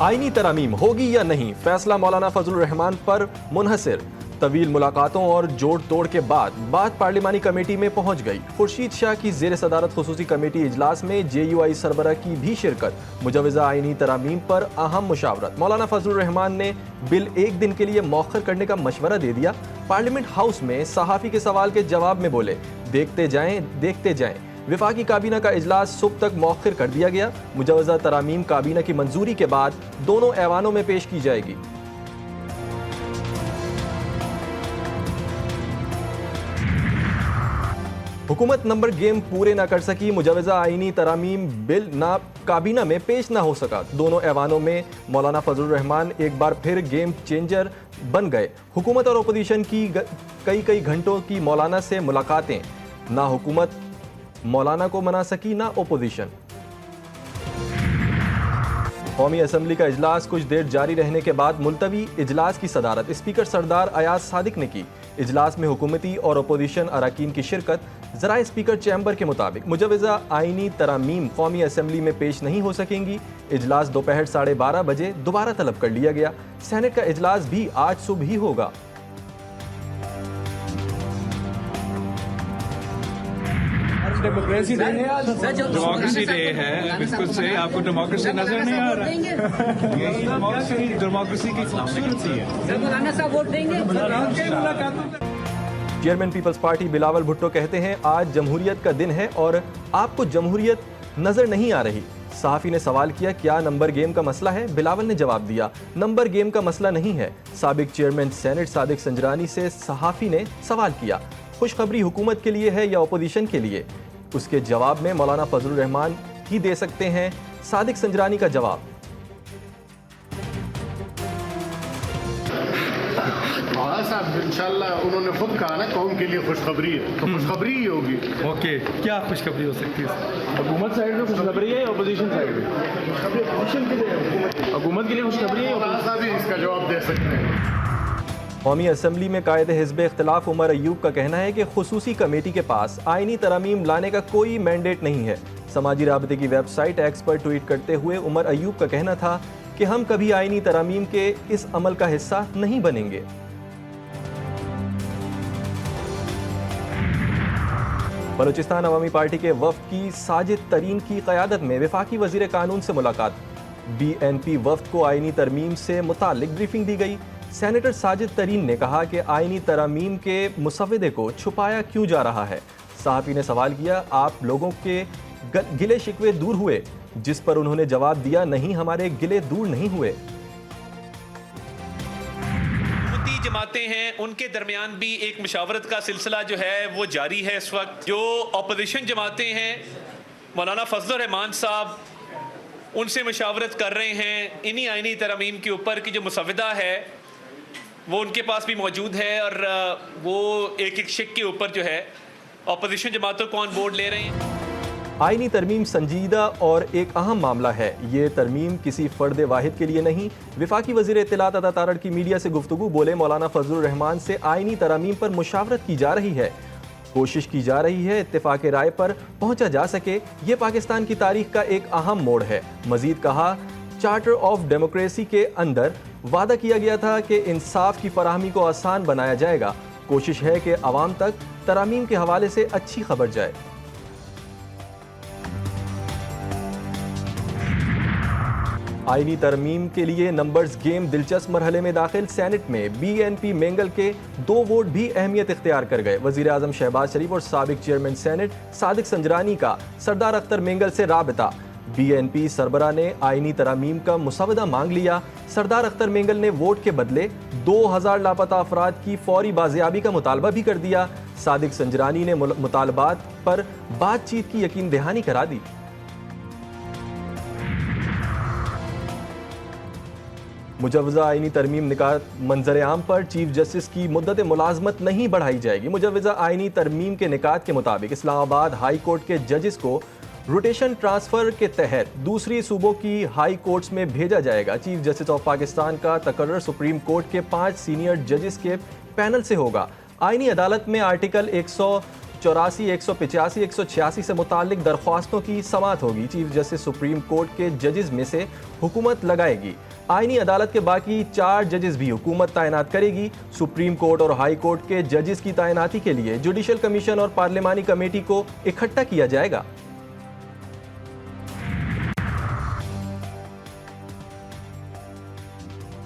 आईनी तरमीम होगी या नहीं, फैसला मौलाना फजलुर रहमान पर मुनहसिर। तवील मुलाकातों और जोड़ तोड़ के बाद बात पार्लिमानी कमेटी में पहुंच गई। खुर्शीद शाह की जेर सदारत खुसूसी कमेटी इजलास में JUI सरबरा की भी शिरकत। मुजवजा आईनी तरामीम पर अहम मुशावरत। मौलाना फजलुर रहमान ने बिल एक दिन के लिए मौखर करने का मशवरा दे दिया। पार्लियामेंट हाउस में सहाफ़ी के सवाल के जवाब में बोले, देखते जाएं। विफाकी काबीना का इजलास सुबह तक मौखर कर दिया गया। मुजवजा तरामीम काबीना की मंजूरी के बाद दोनों ऐवानों में पेश की जाएगी। हुकूमत नंबर गेम पूरे ना कर सकी। मुजवजा आईनी तरामीम बिल ना काबीना में पेश ना हो सका। दोनों ऐवानों में मौलाना फजलुर रहमान एक बार फिर गेम चेंजर बन गए। हुकूमत और अपोजिशन की कई घंटों की मौलाना से मुलाकातें। ना हुकूमत मौलाना को मना सकी ना अपोजिशन। कौमी असम्बली का इजलास कुछ देर जारी रहने के बाद मुलतवी। इजलास की सदारत स्पीकर सरदार अयाज सादिक ने की। इजलास में हुकूमती और अपोजिशन अरकान की शिरकत। ज़राए स्पीकर चैम्बर के मुताबिक मुजवजा आईनी तरामीम कौमी असम्बली में पेश नहीं हो सकेंगी। इजलास दोपहर 12:30 बजे दोबारा तलब कर लिया गया। सेनेट का इजलास भी आज सुबह ही होगा। डेमोक्रेसी डे है आज, डेमोक्रेसी डे है, बिल्कुल से आपको डेमोक्रेसी नजर नहीं आ रहा है। यही डेमोक्रेसी की खूबसूरती है। मौलाना साहब वोट देंगे। Chairman peoples party Bilawal Bhutto कहते हैं, आज जमहूरियत का दिन है और आपको जमहूरियत नजर नहीं आ रही। सहाफ़ी ने सवाल किया, क्या नंबर गेम का मसला है? बिलावल ने जवाब दिया, नंबर गेम का मसला नहीं है। साबिक चेयरमैन सेनेट सादिक संजरानी से सहाफ़ी ने सवाल किया, खुशखबरी हुकूमत के लिए है या अपोजिशन के लिए? उसके जवाब में मौलाना फजलुर रहमान ही दे सकते हैं सादिक संजरानी का जवाब। मौलाना साहब इंशाल्लाह उन्होंने खुद कहा ना कौम के लिए खुशखबरी है, तो खुशखबरी ही होगी। ओके, क्या खुशखबरी हो सकती है? हुकूमत साइड में खुशखबरी है, अपोजिशन साइड में? अपोजिशन के लिए हुकूमत के लिए खुशखबरी है। मौलाना साहब ही इसका जवाब दे सकते हैं। कौमी असम्बली में कायदे हिज़्ब इख्तिलाफ उमर अयूब का कहना है कि खुसूसी कमेटी के पास आईनी तरमीम लाने का कोई मैंडेट नहीं है। समाजी राबते की वेबसाइट एक्स पर ट्वीट करते हुए उमर अयूब का कहना था कि हम कभी आईनी तरमीम के इस अमल का हिस्सा नहीं बनेंगे। बलूचिस्तान अवामी पार्टी के वफ्द की साजिद तरीन की क़यादत में वफाकी वज़ीर कानून से मुलाकात। BNP वफ्द को आईनी तरमीम से मुताल्लिक ब्रीफिंग दी गई। सेनेटर साजिद तरीन ने कहा कि आईनी तरमीम के मुसव्वदे को छुपाया क्यों जा रहा है। सहाफ़ी ने सवाल किया, आप लोगों के गिले शिकवे दूर हुए? जिस पर उन्होंने जवाब दिया, नहीं, हमारे गिले दूर नहीं हुए। जमातें हैं उनके दरमियान भी एक मुशावरत का सिलसिला जो है वो जारी है। इस वक्त जो अपोजिशन जमातें हैं, मौलाना फजलुर रहमान साहब उनसे मुशावरत कर रहे हैं। इन्हीं आईनी तरमीम के ऊपर की जो मुसव्वदा है वो उनके पास भी मौजूद है और वो एक शिक के ऊपर जो है अपोजिशन जमातों को ऑन बोर्ड ले रहे हैं। आईनी तरमीम संजीदा और एक अहम मामला है। ये तरमीम किसी फ़र्द वाहिद के लिए नहीं। विफाकी वज़ीर इत्तलात अता तारड़ की मीडिया से गुफ्तगू बोले, मौलाना फजलुर रहमान से आईनी तरमीम पर मुशावरत की जा रही है, कोशिश की जा रही है इत्तेफाक राय पर पहुंचा जा सके। ये पाकिस्तान की तारीख का एक अहम मोड़ है। मजीद कहा, चार्टर ऑफ डेमोक्रेसी के अंदर वादा किया गया था कि इंसाफ की फराहमी को आसान बनाया जाएगा। कोशिश है कि अवाम तक तरामीम के हवाले से अच्छी खबर जाए। आईनी तरमीम के लिए नंबर्स गेम दिलचस्प मरहले में दाखिल। सेनेट में BNP मेंगल के 2 वोट भी अहमियत इख्तियार कर गए। वज़ीर आज़म शहबाज शरीफ और साबिक चेयरमैन सेनेट सादिक संजरानी का सरदार अख्तर मेंगल से राबता। BNP सरबरा ने आईनी तरामीम का मुसव्वदा मांग लिया। सरदार अख्तर मेंगल ने वोट के बदले 2000 लापता अफराद की फौरी बाजियाबी का मुतालबा भी कर दिया। सादिक संजरानी ने मुतालबात पर बातचीत की यकीन दहानी करा दी। मुजवजा आईनी तरमीम निकात मंजर आम पर चीफ जस्टिस की मुद्दत मुलाजमत नहीं बढ़ाई जाएगी। मुजवजा आईनी तरमीम के निकात के मुताबिक इस्लामाबाद हाई कोर्ट के जजेस को रोटेशन ट्रांसफर के तहत दूसरी सूबों की हाई कोर्ट्स में भेजा जाएगा। चीफ जस्टिस ऑफ पाकिस्तान का तकर्रर सुप्रीम कोर्ट के 5 सीनियर जजेस के पैनल से होगा। आईनी अदालत में आर्टिकल 184, 185, 186 से मुताल्लिक दरख्वास्तों की समाअत होगी। चीफ जस्टिस सुप्रीम कोर्ट के जजेस में से हुकूमत लगाएगी। आईनी अदालत के बाकी 4 जजेस भी हुकूमत तैनात करेगी। सुप्रीम कोर्ट और हाई कोर्ट के जजेस की तैनाती के लिए जुडिशल कमीशन और पार्लिमानी कमेटी को इकट्ठा किया जाएगा।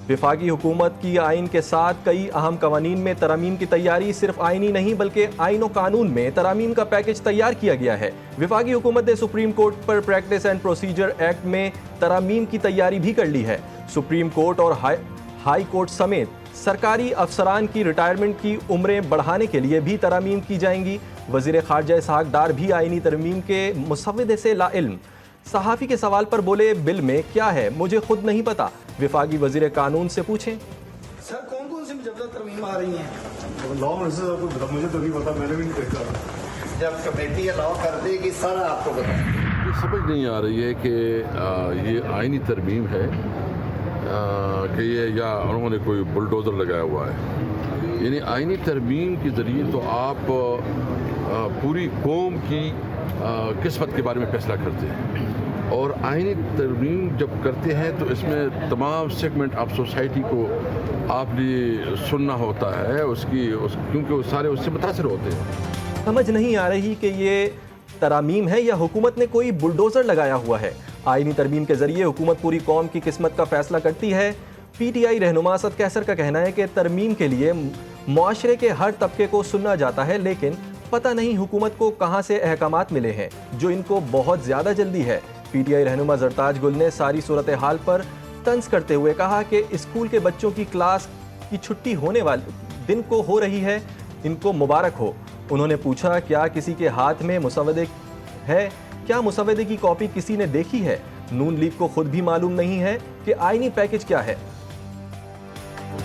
विफाकी हुकूमत की आइन के साथ कई अहम कवानीन में तरमीम की तैयारी। सिर्फ आइनी नहीं बल्कि आइन और कानून में तरमीम का पैकेज तैयार किया गया है। विफाकी हुकूमत ने सुप्रीम कोर्ट पर प्रैक्टिस एंड प्रोसीजर एक्ट में तरमीम की तैयारी भी कर ली है। सुप्रीम कोर्ट और हाई कोर्ट समेत सरकारी अफसरान की रिटायरमेंट की उम्रें बढ़ाने के लिए भी तरमीम की जाएंगी। वजीर खारजा इसहाक डार भी आइनी तरमीम के मुसव्विदे से लाइल्म। सहाफ़ी के सवाल पर बोले, बिल में क्या है मुझे खुद नहीं पता, विफाकी वजीर कानून से पूछें। सर कौन कौन सी मुजद्दा तरमीम आ रही हैं? लॉ मिनिस्टर मुझे तो नहीं पता, मैंने भी नहीं देखा। जब कमेटी अलाउ कर देगी सारा आपको बताएं। ये समझ नहीं आ रही है कि ये आइनी तरमीम है कि ये या उन्होंने कोई बुलडोज़र लगाया हुआ है। यानी आइनी तरमीम के ज़रिए तो आप पूरी कौम की किस्मत के बारे में फैसला करते हैं, और आइनी तरमीम जब करते हैं तो इसमें तमाम सेगमेंट ऑफ सोसाइटी को आपने सुनना होता है क्योंकि वो सारे उससे मुतासर होते हैं। समझ नहीं आ रही कि ये तरामीम है या हुकूमत ने कोई बुलडोज़र लगाया हुआ है। आइनी तरमीम के जरिए हुकूमत पूरी कौम की किस्मत का फैसला करती है। PTI रहनुमा असद कैसर का कहना है कि तरमीम के लिए मुआशरे के हर तबके को सुनना जाता है, लेकिन पता नहीं हुकूमत को कहाँ से अहकामात मिले हैं जो इनको बहुत ज़्यादा जल्दी है। PTI रहनुमा जरताज गुल ने सारी सूरत हाल पर तंज करते हुए कहा कि स्कूल के बच्चों की क्लास की छुट्टी होने वाले दिन को हो रही है, इनको मुबारक हो। उन्होंने पूछा, क्या किसी के हाथ में मुसवदे है? क्या मुसवदे की कॉपी किसी ने देखी है? नून लीग को खुद भी मालूम नहीं है कि आईनी पैकेज क्या है।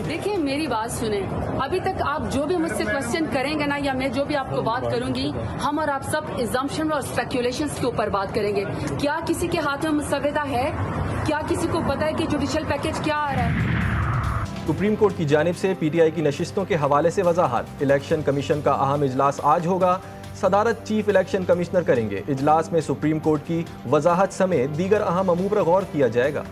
देखिए मेरी बात सुने, अभी तक आप जो भी मुझसे क्वेश्चन करेंगे ना, या मैं जो भी आपको बात करूंगी, हम और आप सब इजम्पशन और स्पेकुलेशंस के ऊपर बात करेंगे। क्या किसी के हाथ में मुसवदा है? क्या किसी को पता है कि जुडिशल पैकेज क्या आ रहा है? सुप्रीम कोर्ट की जानिब से PTI की नशिस्तों के हवाले से वजाहत। इलेक्शन कमीशन का अहम इजलास आज होगा। सदारत चीफ इलेक्शन कमिश्नर करेंगे। इजलास में सुप्रीम कोर्ट की वजाहत समेत दीगर अहम अमूर पर गौर किया जाएगा।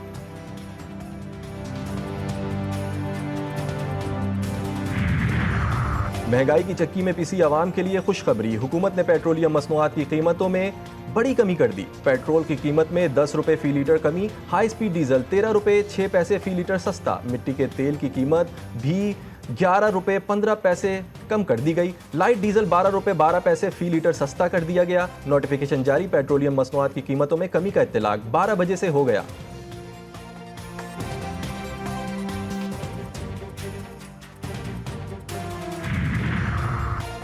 महंगाई की चक्की में पिसी आवाम के लिए खुशखबरी। हुकूमत ने पेट्रोलियम मसनूआत की कीमतों में बड़ी कमी कर दी। पेट्रोल की कीमत में 10 रुपए फी लीटर कमी। हाई स्पीड डीजल 13 रुपए 6 पैसे फी लीटर सस्ता। मिट्टी के तेल की कीमत भी 11 रुपए 15 पैसे कम कर दी गई। लाइट डीजल 12 रुपए 12 पैसे फी लीटर सस्ता कर दिया गया। नोटिफिकेशन जारी। पेट्रोलियम मसनूआत की कीमतों में कमी का इत्तलाक 12 बजे से हो गया।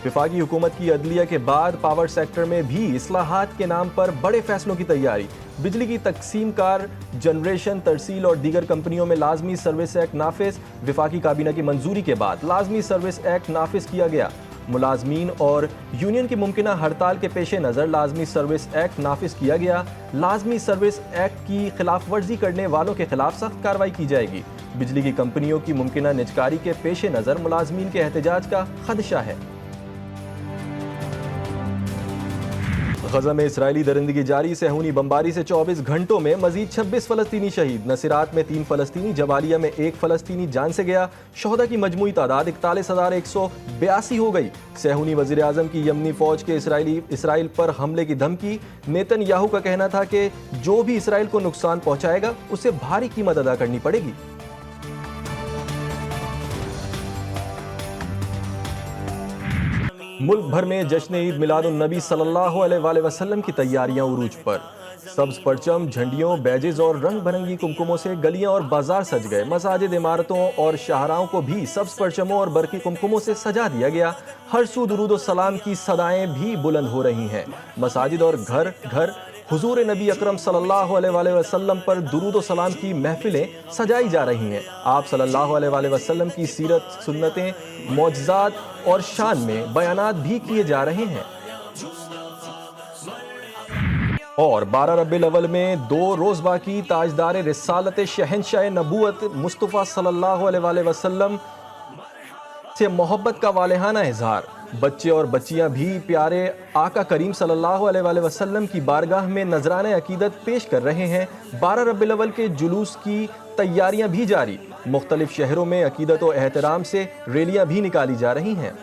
विफाकी हुकूमत की अदलिया के बाद पावर सेक्टर में भी इस्लाहात के नाम पर बड़े फैसलों की तैयारी। बिजली की तकसीम कार, जनरेशन, तरसील और दीगर कंपनियों में लाजमी सर्विस एक्ट नाफिज। विफाकी काबीना की मंजूरी के बाद लाजमी सर्विस एक्ट नाफिज किया गया। मुलाजमीन और यूनियन की मुमकिना हड़ताल के पेश नज़र लाजमी सर्विस एक्ट नाफिज किया गया। लाजमी सर्विस एक्ट की खिलाफ वर्जी करने वालों के खिलाफ सख्त कार्रवाई की जाएगी। बिजली की कंपनियों की मुमकिना निजकारी के पेश नज़र मुलाजमीन के एहतजाज का खदशा है। गजा में इसराइली दरिंदगी जारी। सहूनी बमबारी से 24 घंटों में मजीद 26 फलस्तीनी शहीद। नसीरात में 3 फलस्तीनी, जबालिया में 1 फलस्तीनी जान से गया। शोहदा की मजमूई तादाद 41,182 हो गई। सहूनी वजीर आजम की यमनी फौज के इसराइल पर हमले की धमकी। नेतन्याहू का कहना था कि जो भी इसराइल को नुकसान पहुंचाएगा उसे भारी कीमत अदा करनी पड़ेगी। मुल्क भर में जश्न ईद मिलादुन नबी सल्लल्लाहु अलैहि वसल्लम की तैयारियां उरूज पर। सब्ज परचम, झंडियों, बैजेज और रंग बिरंगी कुमकुमों से गलियां और बाजार सज गए। मसाजिद, इमारतों और शाहराओं को भी सब्ज परचमों और बरकी कुमकुमों से सजा दिया गया। हर सू दुरूद और सलाम की सदाएं भी बुलंद हो रही हैं। मसाजिद और घर घर हुजूर नबी अकरम सल्लल्लाहु अलैहि वसल्लम पर दुरूद और सलाम की महफिलें सजाई जा रही हैं। आप सल्लल्लाहु अलैहि वसल्लम की सीरत, सुन्नतें, मौजज़ात और शान में बयानात भी किए जा रहे हैं। और 12 रबीउल अव्वल में 2 रोज़ बाकी ताजदार रिसालत शहंशाह नबूवत मुस्तफ़ा सल्लल्लाहु अलैहि वसल्लम से मोहब्बत का वालेहाना इजहार। बच्चे और बच्चियां भी प्यारे आका करीम सल्लल्लाहु अलैहि वसल्लम की बारगाह में नजराने अकीदत पेश कर रहे हैं। 12 रबीउल अव्वल के जुलूस की तैयारियां भी जारी। मुख्तलिफ शहरों में अकीदत और एहतराम से रैलियां भी निकाली जा रही हैं।